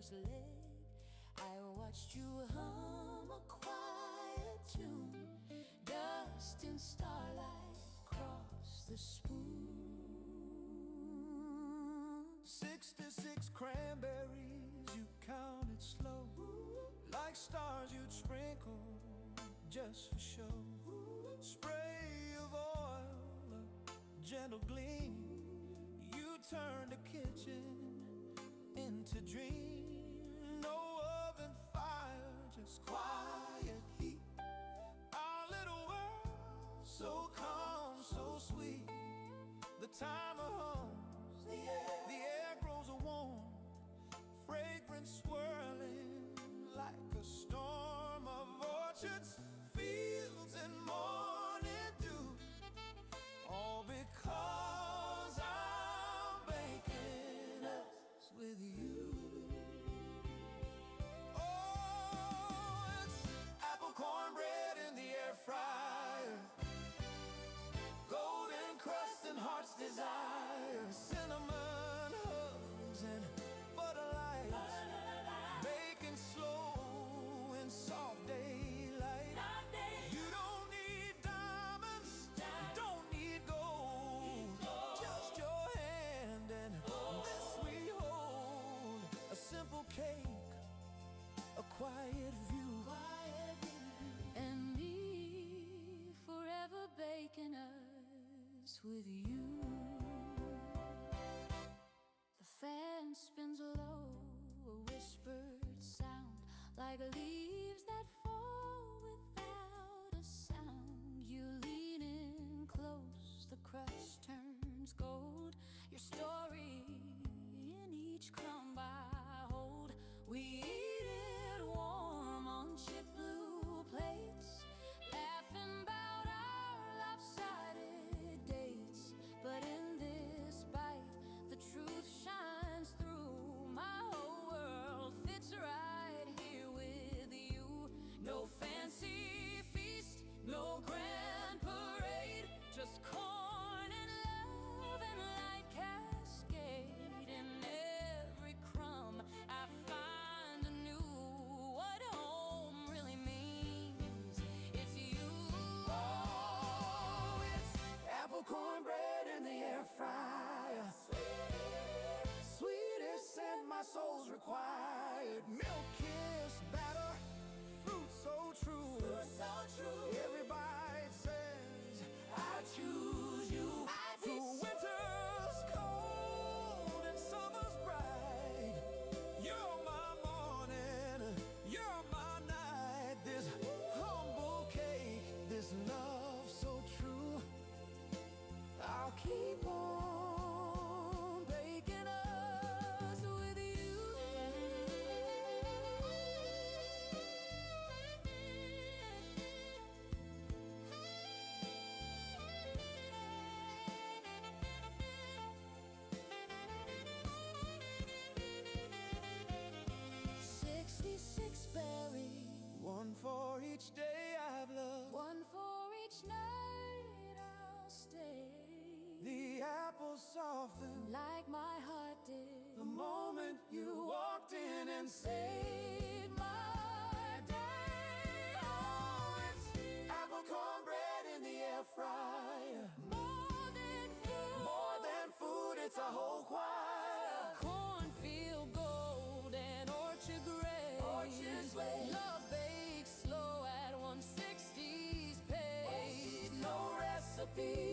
first leg, I watched you hum a quiet tune. Dust and starlight cross the spoon. 66 cranberries you counted slow, like stars you'd sprinkle just for show. Spray of oil, a gentle gleam, you turned the kitchen into dream. No oven fire, just quiet heat. Our little world, so calm, so sweet. The timer hums, the air grows warm, fragrance swirling like a storm of orchards, fields, and morning dew. All because I'm baking us with you. Oh, it's apple cornbread in the air fryer, golden crust and heart's desire, cinnamon hugs and butter lights, baking slow in soft daylight. You don't need diamonds, don't need gold, just your hand and this we hold. A simple cake, a quiet view, and me forever baking us with you. The fan spins low, a whispered sound, like leaves that fall without a sound. You lean in close, the crust turns gold, your story in each crumb I hold. We eat it warm on chip blue plates, laughing about our lopsided dates. But in this bite, the truth shines through. My whole world fits right here with you. No fancy feast, no grand parade, just corn and love and light cascade. In every crumb I find anew what home really means. It's you. oh, it's apple cornbread in the air fryer, sweetest scent my soul's required. Milk kiss batter, fruit so true, every bite says I choose you. Through winter's cold and summer's bright, you're my morning, you're my night. This humble cake, this love so true, I'll keep on baking us with you. 66 berries, One for each day I've loved, one for each night I'll stay. the apples softened Like my heart did the moment you walked in and saved my day. Oh, it's apple cornbread in the air fryer, more than food, it's a whole choir. Cornfield gold and orchard gray, love bakes slow at 160's pace. No recipe